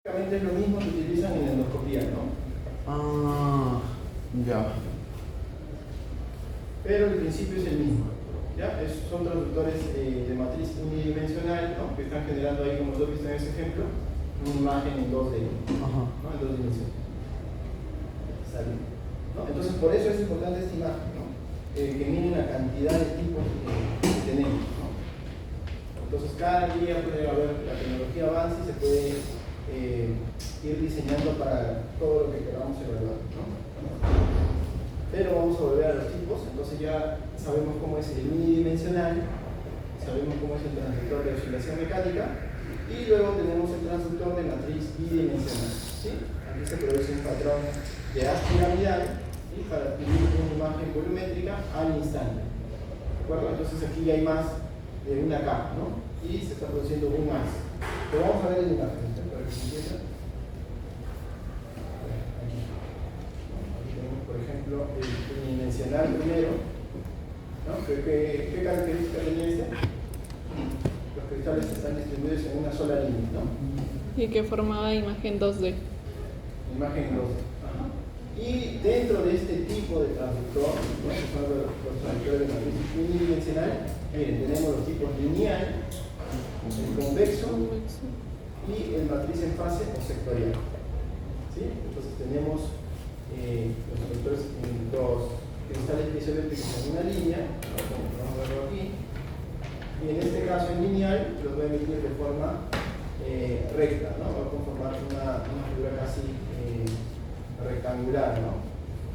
Es lo mismo que utilizan en endoscopía, ¿no? Ah, ya. Pero el principio es el mismo, ¿ya? Son transductores de matriz unidimensional, ¿no? Que están generando ahí, como lo visto en ese ejemplo, una imagen en 2D, Ajá. ¿no? En 2 dimensiones. ¿Sale? ¿No? Entonces, por eso es importante esta imagen, ¿no? Que mide una cantidad de tipos que tenemos, ¿no? Entonces, cada día puede haber, la tecnología avanza y se puede ir diseñando para todo lo que queramos evaluar, ¿no? Pero vamos a volver a los tipos. Entonces ya sabemos cómo es el unidimensional, sabemos cómo es el transductor de oscilación mecánica y luego tenemos el transductor de matriz bidimensional, ¿sí? Aquí se produce un patrón de haz piramidal, ¿sí? Para adquirir una imagen volumétrica al instante, ¿de acuerdo? Entonces aquí ya hay más de una capa, ¿no? Y se está produciendo un más. Pero vamos a ver en imagen, ¿sí? Para que se entienda. Aquí tenemos, por ejemplo, el unidimensional primero, ¿no? ¿Qué característica tiene este? Los cristales están distribuidos en una sola línea, ¿no? Y que formaba imagen 2D. Imagen 2D. Ajá. Y dentro de este tipo de transductor, ¿no? Que son los transductores de matriz unidimensional, miren, tenemos los tipos lineal, el convexo y el matriz en fase o sectorial. ¿Sí? Entonces tenemos los cristales piezoeléctricos en una línea, vamos a verlo aquí, y en este caso en lineal los voy a emitir de forma recta, ¿no? Va a conformar una figura casi rectangular, ¿no?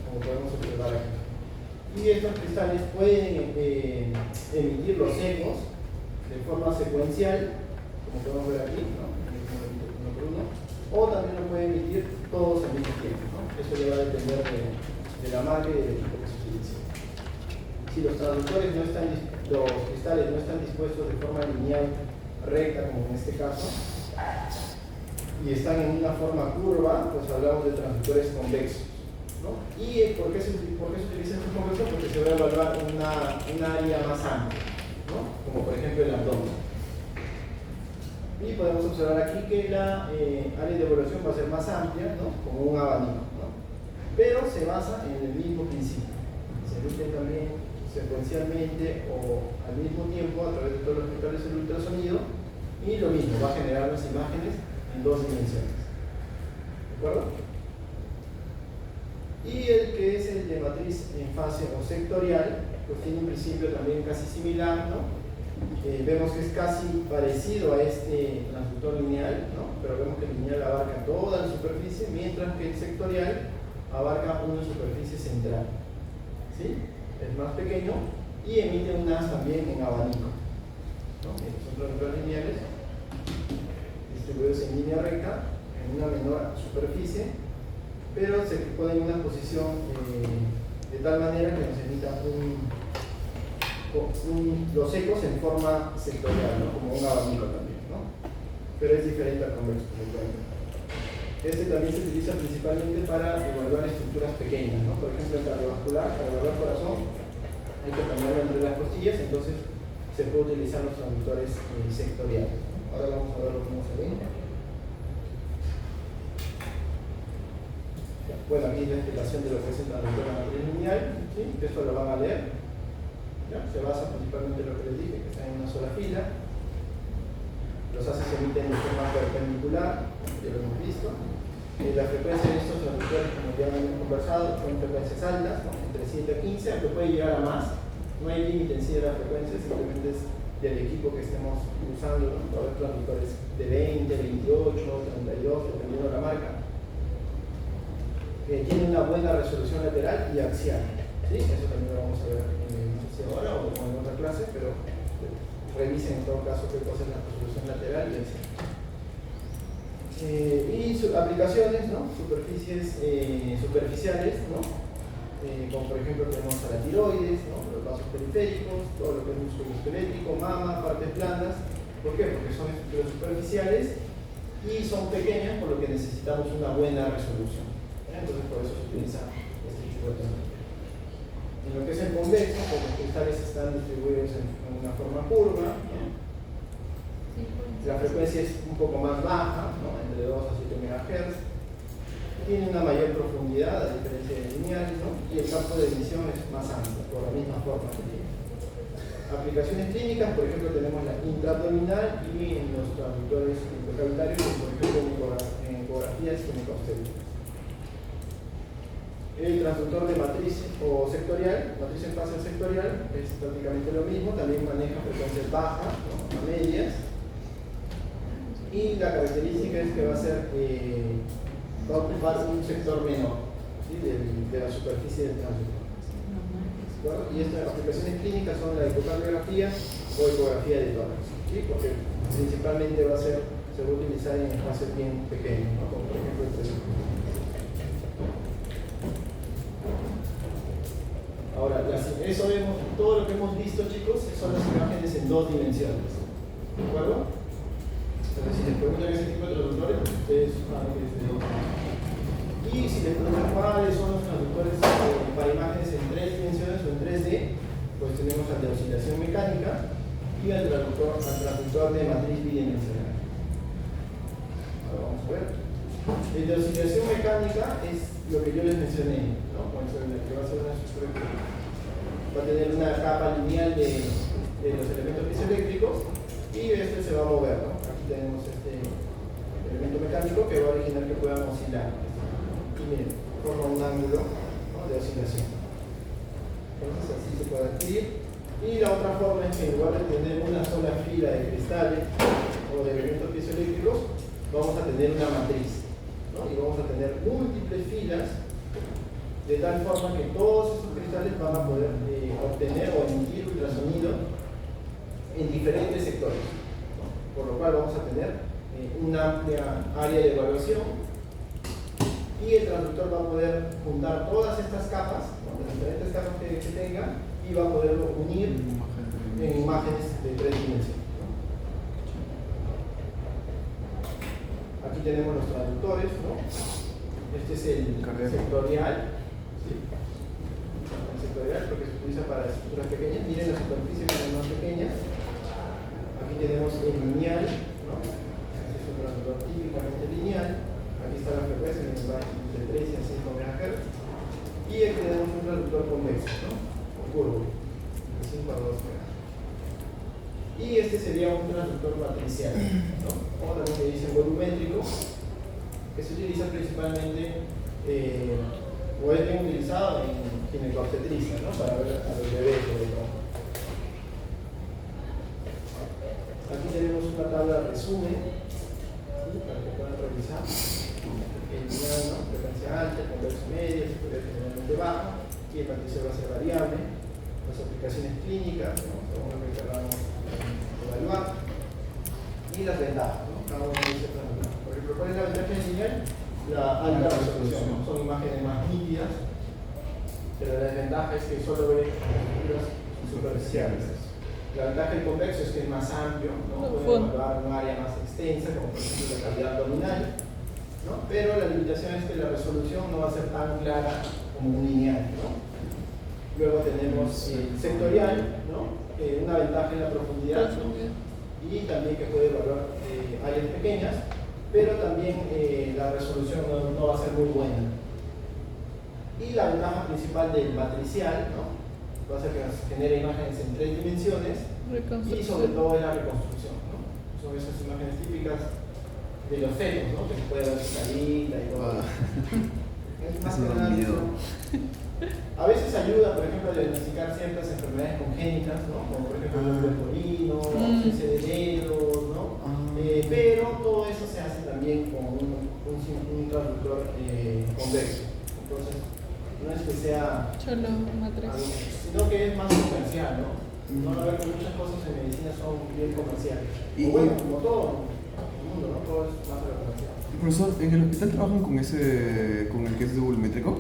Como podemos observar aquí. Y estos cristales pueden emitir los ecos de forma secuencial, como podemos ver aquí, ¿no? Uno por uno, o también lo pueden emitir todos al mismo tiempo, ¿no? Eso ya va a depender de la marca y del equipo que se utilice. Si los transductores no están, los cristales no están dispuestos de forma lineal recta, como en este caso, y están en una forma curva, pues hablamos de transductores convexos, ¿no? ¿Y por qué se utiliza este convexo? Porque se va a evaluar una área más amplia, ¿no? Como por ejemplo el abdomen. Y podemos observar aquí que la área de evaluación va a ser más amplia, ¿no? Como un abanico, ¿no? Pero se basa en el mismo principio. Se emiten también secuencialmente o al mismo tiempo a través de todos los cristales del ultrasonido y lo mismo, va a generar las imágenes en 2 dimensiones. ¿De acuerdo? Y el que es el de matriz en fase o sectorial, pues tiene un principio también casi similar, ¿no? Vemos que es casi parecido a este transductor lineal, ¿no? Pero vemos que el lineal abarca toda la superficie, mientras que el sectorial abarca una superficie central, ¿sí? Es más pequeño y emite un haz también en abanico, ¿no? Estos son transductores lineales distribuidos en línea recta en una menor superficie, pero se ponen en una posición de tal manera que nos emita los ecos en forma sectorial, ¿no? Como un abanico también, ¿no? Pero es diferente al convexo. Este también se utiliza principalmente para evaluar estructuras pequeñas, ¿no? Por ejemplo, el cardiovascular, para evaluar corazón, hay que cambiarlo entre las costillas, entonces se puede utilizar los transductores sectoriales, ¿no? Ahora vamos a ver cómo se ve. Bueno, aquí la explicación de lo que es el transductor de matriz lineal, ¿sí? Esto lo van a leer. ¿Ya? Se basa principalmente en lo que les dije, que está en una sola fila. Los haces se emiten de forma perpendicular, ya lo hemos visto. La frecuencia de estos transductores, como ya hemos conversado, son frecuencias altas, ¿no? Entre 7 a 15, aunque puede llegar a más. No hay límite en sí de la frecuencia, simplemente es del equipo que estemos usando, ¿no? Va a haber transductores de 20, 28, 32, dependiendo de la marca. Tienen una buena resolución lateral y axial, ¿sí? Eso también lo vamos a ver ahora o en otra clase, pero revisen en todo caso qué cosa es la resolución lateral y axial. Y sus aplicaciones, ¿no? Superficies superficiales, ¿no? Como por ejemplo tenemos a la tiroides, ¿no? Los vasos periféricos, todo lo que es músculo esquelético, mama, partes planas. ¿Por qué? Porque son estructuras superficiales y son pequeñas, por lo que necesitamos una buena resolución. Entonces por eso se utiliza este tipo de transductor. En lo que es el convexo, pues los cristales están distribuidos en una forma curva, ¿no? La frecuencia es un poco más baja, ¿no? Entre 2 a 7 MHz. MHz, tiene una mayor profundidad a diferencia de lineal, ¿no? Y el campo de emisión es más amplio, por la misma forma que tiene. Aplicaciones clínicas, por ejemplo, tenemos la intraabdominal y en los traductores intercavitarios, por ejemplo, en ecografías ginecobstétricas. El transductor de matriz o sectorial, matriz en fase sectorial, es prácticamente lo mismo, también maneja frecuencias bajas, ¿no? A medias. Y la característica es que va a ocupar un sector menor, ¿sí? de la superficie del transductor. ¿De y estas aplicaciones clínicas son la ecocardiografía o ecografía de tórax, ¿sí? Porque principalmente se va a utilizar en espacios bien pequeños, ¿no? Como por ejemplo el cerebro. Ahora, todo lo que hemos visto, chicos, son las imágenes en 2 dimensiones. ¿De acuerdo? Entonces, si les preguntan ese tipo de traductores, ustedes saben que es de 2 dimensiones. Y si les preguntan cuáles son los traductores para imágenes en 3 dimensiones o en 3D, pues tenemos al de oscilación mecánica y al traductor de matriz bidimensional. Ahora vamos a ver. El de oscilación mecánica es lo que yo les mencioné, ¿no? Que va a ser una estructura que va a tener una capa lineal de los elementos piezoeléctricos y este se va a mover, ¿no? Aquí tenemos este elemento mecánico que va a originar que puedan oscilar. Y miren, forma un ángulo, ¿no? De oscilación. Entonces así se puede adquirir. Y la otra forma es que en lugar de tener una sola fila de cristales o de elementos piezoeléctricos, vamos a tener una matriz, ¿no? Y vamos a tener múltiples filas de tal forma que todos estos cristales van a poder obtener o emitir ultrasonido en diferentes sectores, ¿no? Por lo cual vamos a tener una amplia área de evaluación y el transductor va a poder juntar todas estas capas, ¿no? Las diferentes capas que tenga y va a poderlo unir en imágenes de 3 dimensiones, ¿no? Aquí tenemos los traductores, ¿no? Este es el sectorial, ¿sí? El sectorial porque se utiliza para estructuras pequeñas. Miren la superficie que es más pequeña. Aquí tenemos el lineal, ¿no? Este es un traductor típicamente lineal. Aquí está la frecuencia que va de 3 a 5 MHz. Y aquí tenemos un traductor convexo, ¿no? O curvo, de 5 a 2 MHz. Y este sería un transductor matricial, ¿no? O también se dice volumétrico, que se utiliza principalmente, o es bien utilizado en ginecobstetricia, ¿no? Para ver a los bebés, sobre todo. Aquí tenemos una tabla de resumen, ¿sí? Para que puedan revisar. El lineal, ¿no? Frecuencia alta, el convexo medio, sectorial generalmente bajo, y el matricial va a ser variable. Las aplicaciones clínicas, ¿no? Según lo que queramos evaluar, y las ventajas, ¿no? Cada uno de estos ventajas. Por ejemplo, ¿cuál es la ventaja del lineal? La alta resolución, ¿no? Son imágenes más nítidas, pero la desventaja es que solo ve estructuras superficiales. La ventaja del convexo es que es más amplio, ¿no? Puede evaluar un área más extensa, como por ejemplo la cavidad abdominal, ¿no? Pero la limitación es que la resolución no va a ser tan clara como un lineal, ¿no? Luego tenemos el sectorial, ¿no? Una ventaja en la profundidad, ¿no? Y también que puede evaluar áreas pequeñas, pero también la resolución no va a ser muy buena. Y la ventaja principal del matricial, ¿no? Va a ser que nos genere imágenes en 3 dimensiones y sobre todo en la reconstrucción, ¿no? Son esas imágenes típicas de los fetos, ¿no? Que se puede ver su carita y todo. Es más que nada, a veces ayuda, por ejemplo, a diagnosticar ciertas enfermedades congénitas, ¿no? Como por ejemplo el purpurino, ausencia de dedos, ¿no? Pero todo eso se hace también con un traductor convexo. Entonces, no es que sea algo, sino que es más comercial, ¿no? No va a ver que muchas cosas en medicina son bien comerciales. Y bueno, como todo el mundo, ¿no? Todo es más comercial. Profesor, ¿en el hospital trabajan con el que es de volumétrico?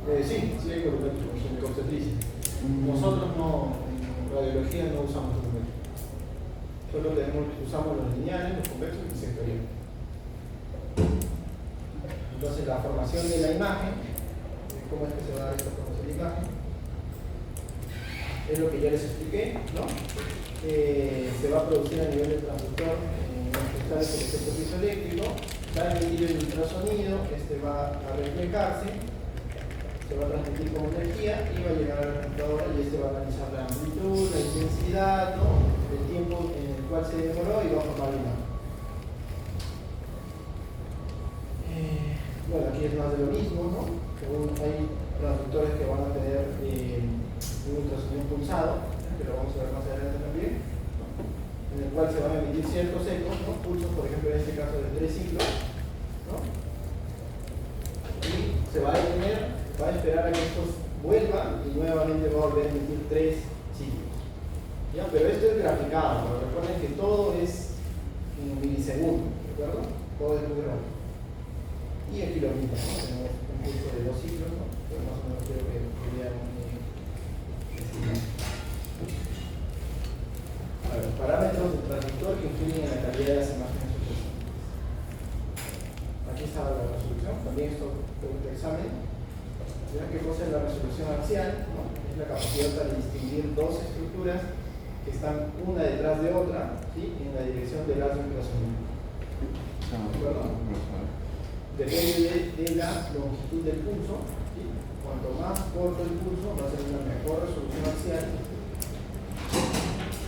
Sí hay volumétrico, en ginecobstetricia. Nosotros no, en radiología no usamos volumétrico. Solo usamos los lineales, los convexos y el sectorial. Entonces la formación de la imagen, cómo es que se va a dar esta formación de imagen, es lo que ya les expliqué, ¿no? Se va a producir a nivel del transductor en los cristales del efecto piezoeléctrico, va a emitir el ultrasonido, este va a reflejarse, se va a transmitir como energía y va a llegar a la computadora y este va a analizar la amplitud, la intensidad, ¿no? El tiempo en el cual se demoró y va a formar la imagen. Bueno, aquí es más de lo mismo, ¿no? Hay transductores que van a tener un ultrasonido pulsado, que lo vamos a ver más adelante también, en el cual se van a emitir ciertos ecos, ¿no? Pulsos, por ejemplo, en este caso de 3 ciclos, ¿no? Y se va a detener, va a esperar a que estos vuelvan y nuevamente va a volver a emitir 3 ciclos. ¿Ya? Pero esto es graficado, ¿no? Recuerden que todo es en milisegundos, ¿de acuerdo? Todo es muy rápido. Y aquí lo mismo, ¿no? Tenemos un pulso de 2 ciclos, ¿no? Pero más o menos creo que vean parámetros del transductor que influyen en la calidad de las imágenes sucesivas. Aquí está la resolución, también esto fue un examen. ¿Ya? ¿Qué cosa es la resolución axial? ¿No? Es la capacidad para distinguir dos estructuras que están una detrás de otra, ¿sí? En la dirección del haz de ultrasonido. ¿De acuerdo? Depende de la longitud del pulso, ¿sí? Cuanto más corto el pulso, va a ser una mejor resolución axial.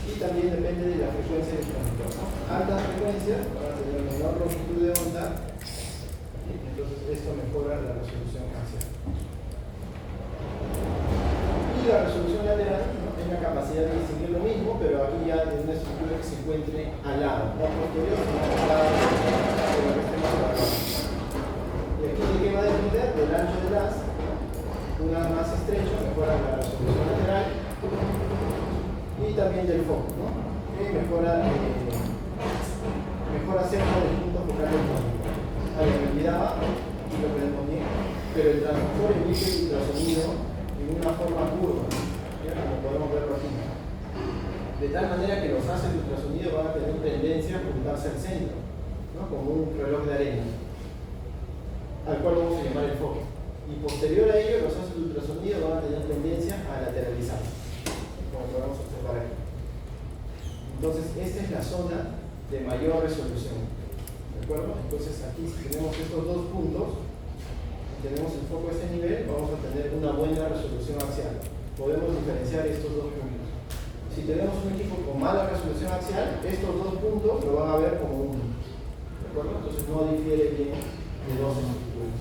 Y también depende de la frecuencia del transductor, ¿no? Altas frecuencias van a tener menor longitud de onda, ¿sí? Entonces esto mejora la resolución axial. Y la resolución lateral, ¿no? Es la capacidad de distinguir lo mismo, pero aquí ya de una estructura que se encuentre al lado, no posterior, sino al lado de lo que estemos trabajando. Y aquí de qué va a depender del ancho del haz, ¿no? Una más estrecho mejora la resolución lateral y también del foco, ¿no? Que mejora cerca del punto focal del transductor. Ahí me olvidaba, aquí lo tenemos bien, pero el transductor emite el ultrasonido en una forma curva, ¿ya? Como podemos verlo aquí. De tal manera que los haces de ultrasonido van a tener tendencia a apuntarse al centro, ¿no? Como un reloj de arena, al cual vamos a llamar el foco. Y posterior a ello, los haces de ultrasonido van a tener tendencia a lateralizar, como podemos observar aquí. Entonces, esta es la zona de mayor resolución. ¿De acuerdo? Entonces, aquí si tenemos estos dos puntos, tenemos el foco a este nivel, vamos a tener una buena resolución axial. Podemos diferenciar estos dos puntos. Si tenemos un equipo con mala resolución axial, estos dos puntos lo van a ver como uno. ¿De acuerdo? Entonces, no difiere bien de dos estructuras.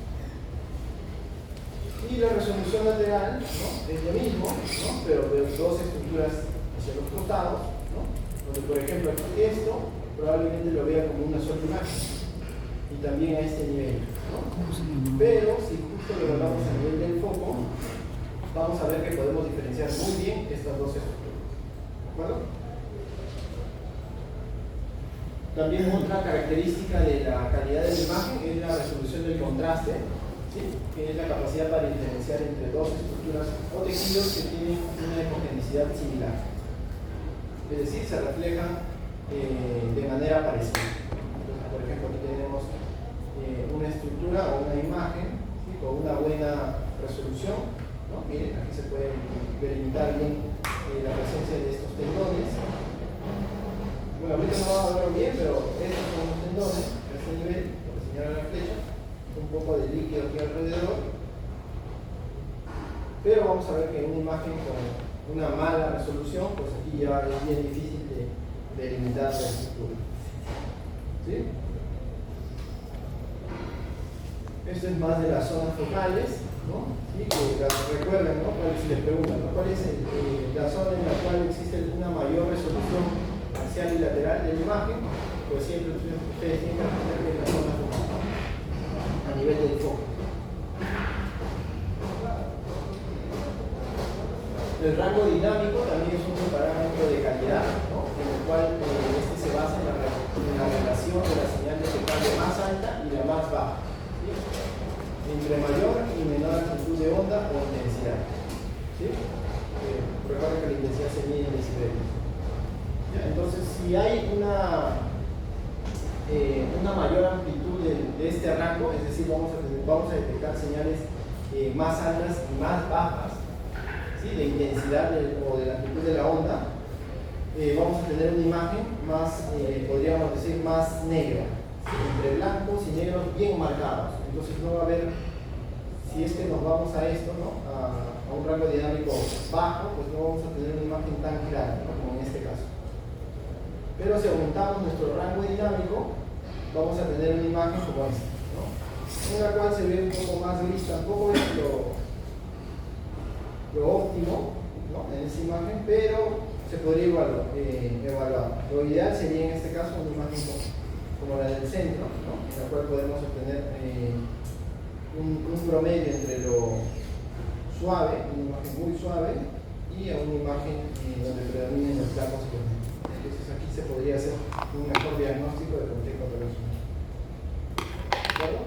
Y la resolución lateral, ¿no? Es lo mismo, ¿no? Pero de dos estructuras hacia los costados, ¿no? Donde, por ejemplo, aquí esto probablemente lo vea como una sola imagen y también a este nivel, ¿no? Pero si justo lo hablamos a nivel del foco, vamos a ver que podemos diferenciar muy bien estas dos estructuras. ¿De acuerdo? También otra característica de la calidad de la imagen es la resolución del contraste, ¿sí? Que es la capacidad para diferenciar entre dos estructuras o tejidos que tienen una homogenicidad similar. Es decir, se reflejan de manera parecida. Entonces, por ejemplo, aquí tenemos una estructura o una imagen, ¿sí? Con una buena resolución, ¿no? Miren, aquí se puede delimitar bien la presencia de estos tendones. Bueno, ahorita no vamos a verlo bien, pero estos son los tendones a este nivel, por señalar la flecha, un poco de líquido aquí alrededor. Pero vamos a ver que una imagen con una mala resolución, pues aquí ya es bien difícil de delimitar la estructura. ¿Sí? Esto es más de las zonas focales, ¿no? ¿Sí? Que recuerden, ¿no? Si les preguntan, ¿no? ¿Cuál es la zona en la cual existe una mayor resolución axial y lateral de la imagen? Pues siempre ustedes tienen que entender que es la zona focal, ¿no? A nivel del foco. El rango dinámico también es un parámetro de calidad, ¿no? En el cual este se basa en la relación de la señal de cambio más alta y la más baja, ¿sí? Entre mayor y menor amplitud de onda o intensidad, ¿sí? Recuerden que la intensidad se mide en decibeles. ¿Ya? Entonces, si hay una mayor amplitud de este rango, es decir, vamos a detectar señales más altas y más bajas, ¿sí? De intensidad o de la amplitud de la onda, vamos a tener una imagen más, podríamos decir, más negra, entre blancos y negros bien marcados. Entonces no va a haber, si es que nos vamos a esto, ¿no? a un rango dinámico bajo, pues no vamos a tener una imagen tan clara, ¿no? Como en este caso. Pero si aumentamos nuestro rango dinámico, vamos a tener una imagen como esta, ¿no? En la cual se ve un poco más gris, tampoco es lo óptimo, ¿no? En esa imagen, pero se podría evaluar. Lo ideal sería en este caso una imagen como la del centro, ¿no? En la cual podemos obtener un promedio entre lo suave, una imagen muy suave, y a una imagen donde predominen los blancos y los negros. Entonces aquí se podría hacer un mejor diagnóstico del contexto operacional. ¿De acuerdo?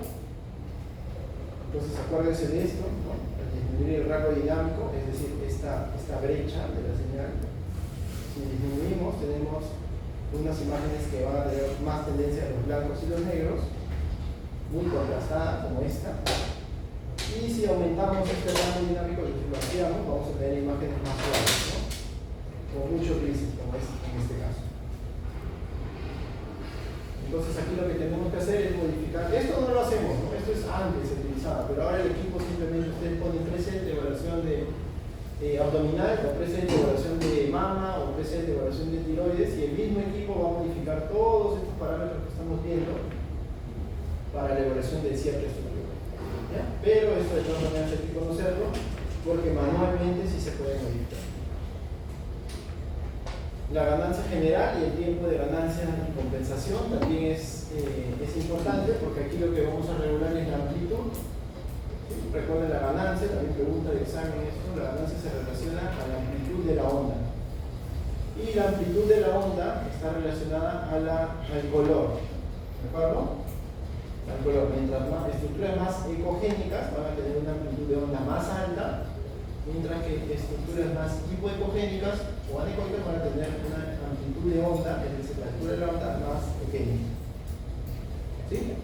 Entonces acuérdense de esto, ¿no? Al disminuir el rango dinámico, es decir, esta brecha de la señal, si disminuimos tenemos unas imágenes que van a tener más tendencia a los blancos y los negros, muy contrastada como esta. Y si aumentamos este rango dinámico y lo ampliamos, vamos a tener imágenes más suaves, ¿no? Con mucho grises, como es en este caso. Entonces aquí lo que tenemos que hacer es modificar. Esto no lo hacemos, ¿no? Esto es antes se utilizaba, pero ahora el equipo simplemente ustedes ponen preset de evaluación de abdominal, o preset de evaluación de mama, o preset de evaluación de tiroides, y el mismo equipo va a modificar todos estos parámetros que estamos viendo para la evaluación de cierta estructura. ¿Ya? Pero esto de todas maneras hay que conocerlo porque manualmente sí se puede modificar. La ganancia general y el tiempo de ganancia y compensación también es importante porque aquí lo que vamos a regular es la amplitud. ¿Sí? Recuerden la ganancia, también pregunta de examen esto, la ganancia se relaciona a la amplitud de la onda. Y la amplitud de la onda está relacionada al color. ¿De acuerdo? Al color. Mientras más estructuras más ecogénicas van a tener una amplitud de onda más alta, mientras que estructuras más hipoecogénicas o anecoicas van a tener una amplitud de onda, es decir, la altura de la onda más pequeña. ¿Sí?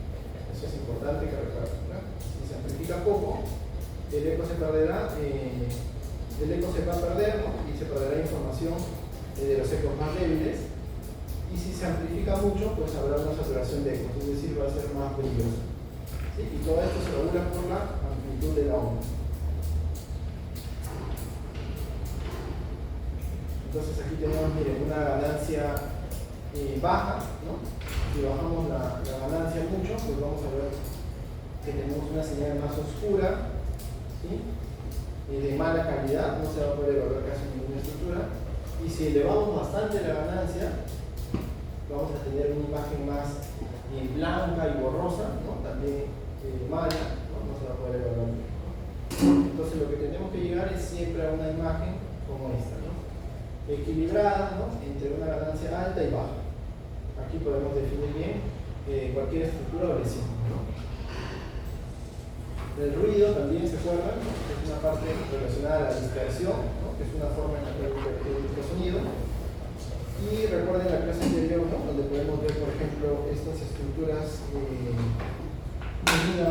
Eso es importante que recuerden, ¿no? Si se amplifica poco, el eco se perderá, ¿no? Y se perderá información de los ecos más débiles. Y si se amplifica mucho, pues habrá una saturación de ecos, es decir, va a ser más brilloso. ¿Sí? Y todo esto se regula por la amplitud de la onda. Entonces aquí tenemos, miren, una ganancia baja, ¿no? Si bajamos la ganancia mucho, pues vamos a ver que tenemos una señal más oscura, ¿sí? De mala calidad, no se va a poder evaluar casi ninguna estructura. Y si elevamos bastante la ganancia, vamos a tener una imagen más blanca y borrosa, ¿no? También mala, ¿no? No se va a poder evaluar. Entonces lo que tenemos que llegar es siempre a una imagen como esta, ¿no? Equilibrada, ¿no? Entre una ganancia alta y baja. Aquí podemos definir bien cualquier estructura o lesión, ¿no? El ruido también se acuerdan, ¿no? Es una parte relacionada a la dispersión, ¿no? Que es una forma en la que el sonido. Y recuerden la clase anterior, ¿no? Donde podemos ver, por ejemplo, estas estructuras unidas,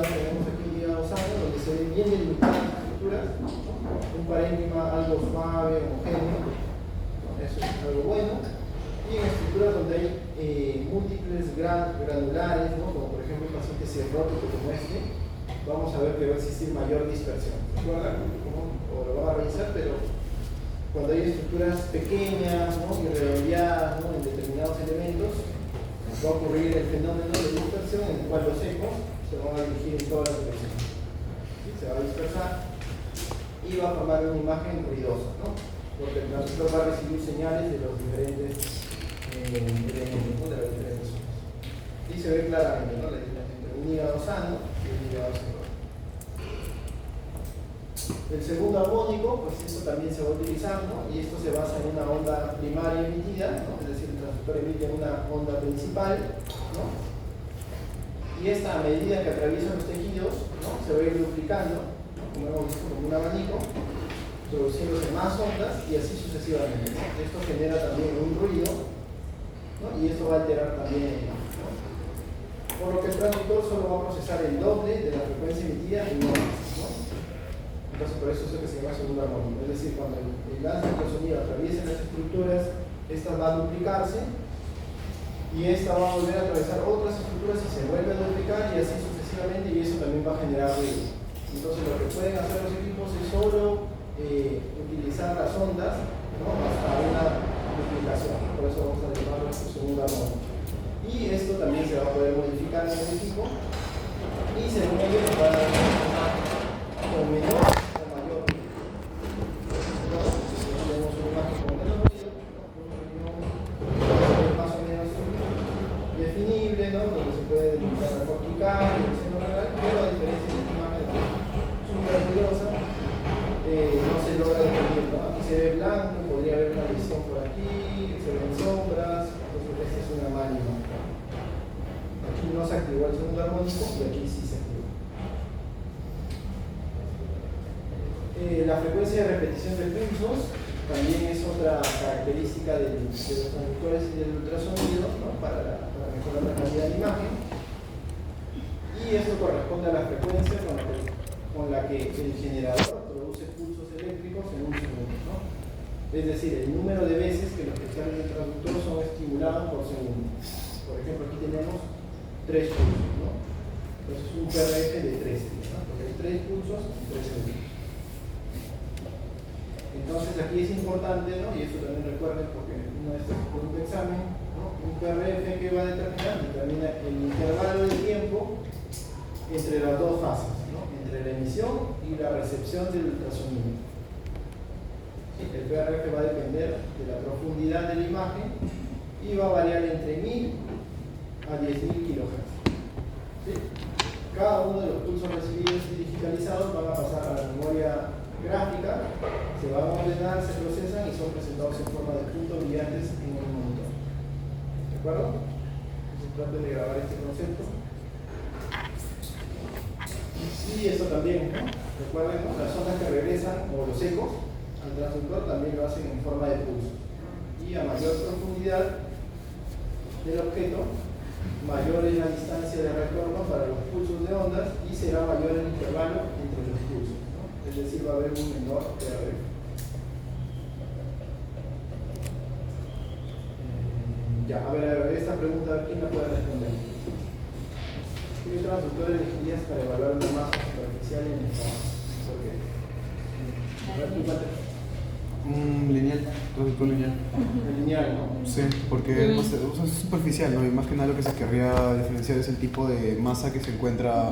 tenemos aquí un hígado sano, donde se ven bien delimitadas las estructuras, ¿no? Un parénquima algo suave, homogéneo, ¿no? Eso es algo bueno. Y en estructuras donde hay múltiples granulares, ¿no? Como por ejemplo un paciente cirrótico como este, vamos a ver que va a existir mayor dispersión. ¿Recuerdan? O lo vamos a revisar, pero cuando hay estructuras pequeñas, ¿no? Y redondeadas, ¿no? En determinados elementos, va a ocurrir el fenómeno de dispersión en el cual los ecos se van a dirigir en toda la dirección. ¿Sí? Se va a dispersar y va a formar una imagen ruidosa, ¿no? Porque el transmisor va a recibir señales de los diferentes elementos, ¿no? De las diferentes zonas. Y se ve claramente, ¿no? La diferencia entre un hígado sano y un hígado cirrótico. El segundo armónico, pues esto también se va a utilizar, ¿no? Y esto se basa en una onda primaria emitida, ¿no? Es decir, el transductor emite una onda principal, ¿no? Y esta, a medida que atraviesa los tejidos, ¿no? Se va a ir duplicando, ¿no? Como hemos visto, como un abanico, produciéndose más ondas y así sucesivamente, ¿no? Esto genera también un ruido, ¿no? Y esto va a alterar también, ¿no? Por lo que el transductor solo va a procesar el doble de la frecuencia emitida y no más, ¿no? Entonces por eso es lo que se llama segundo armónico, es decir, cuando el lance de sonido atraviesa las estructuras, estas van a duplicarse y y esta va a volver a atravesar otras estructuras y se vuelve a duplicar y así sucesivamente, y eso también va a generar ruido. Entonces lo que pueden hacer los equipos es solo utilizar las ondas, ¿no?, hasta una duplicación. Por eso vamos a llamarlo segundo armónico. Y esto también se va a poder modificar en el equipo y según ello nos va a dar con menor o mayor ruido. Entonces tenemos una imagen con menos ruido, más o menos definible, ¿no?, donde se puede delimitar la cortical y el seno renal, pero a diferencia de esta imagen súper ruidosa, no se logra definir, ¿no? Aquí se ve blanco, podría haber una lesión por aquí, se ven sombras, entonces esta es una mala imagen. Aquí no se activó el segundo armónico y aquí sí se activó. La frecuencia de repetición de pulsos también es otra característica de los transductores y del ultrasonido, ¿no?, para mejorar la calidad de imagen. Y esto corresponde a la frecuencia con la que el generador produce pulsos eléctricos en un segundo, ¿no? Es decir, el número de veces que los cristales del transductor son estimulados por segundo. Por ejemplo, aquí tenemos 3 pulsos, ¿no? Entonces un PRF de 3, ¿no?, porque hay 3 pulsos en 3 segundos. Entonces aquí es importante, ¿no?, y eso también recuerden porque no es por un examen, ¿no?, un PRF que va a determina el intervalo de tiempo entre las dos fases, ¿no?, entre la emisión y la recepción del ultrasonido. ¿Sí? El PRF va a depender de la profundidad de la imagen y va a variar entre 1000 a 10.000 kHz. ¿Sí? Cada uno de los pulsos recibidos y digitalizados van a pasar a la memoria gráfica, se van a ordenar, se procesan y son presentados en forma de puntos brillantes en un monitor. ¿De acuerdo? Entonces traten de grabar este concepto. Y esto también, ¿no?, recuerden, ¿no?, las ondas que regresan o los ecos al transductor también lo hacen en forma de pulso. Y a mayor profundidad del objeto, mayor es la distancia de retorno para los pulsos de ondas y será mayor el intervalo entre los pulsos, ¿no? Es decir, va a haber un menor PRF. Ya, a ver, esta pregunta, ¿quién la puede responder? ¿Qué transductor elegirías para evaluar una masa superficial en el espacio? ¿Por qué? A ver, tú, Pate. Lineal, transductor lineal. El lineal, ¿no? Sí, porque o sea, es superficial, ¿no? Y más que nada lo que se querría diferenciar es el tipo de masa que se encuentra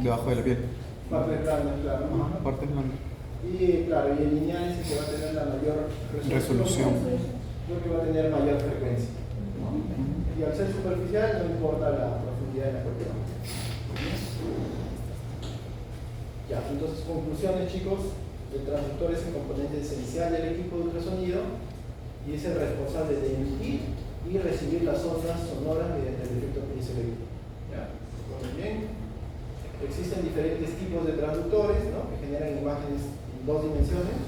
debajo de la piel. Partes blandas, claro. Ajá, partes blandas. Y claro, y el lineal es el que va a tener la mayor resolución. Lo que va a tener mayor frecuencia, ¿no? Y al ser superficial no importa la profundidad de la cuestión. Ya, entonces conclusiones, chicos. El transductor es el componente esencial del equipo de ultrasonido y es el responsable de emitir y recibir las ondas sonoras mediante el efecto piezoeléctrico. ¿Ya? Muy bien. Existen diferentes tipos de transductores, ¿no?, que generan imágenes en 2 dimensiones.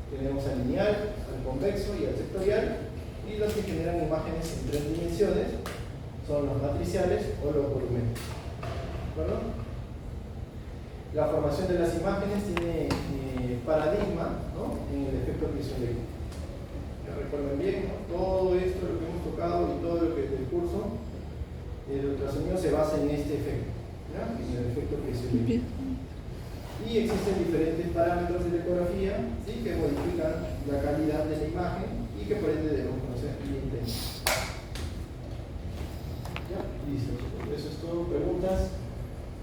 Tenemos al lineal, al convexo y al sectorial, y los que generan imágenes en 3 dimensiones son los matriciales o los volumétricos. ¿De acuerdo? La formación de las imágenes tiene paradigma, ¿no?, en el efecto piezoeléctrico. Ya recuerden bien, ¿no?, todo esto, lo que hemos tocado y todo lo que es del curso, el ultrasonido se basa en este efecto, ¿ya?, en el efecto piezoeléctrico. Y existen diferentes parámetros de la ecografía, ¿sí?, que modifican la calidad de la imagen y que por ende debemos conocer bien. Ya, listo. Eso es todo. ¿Preguntas?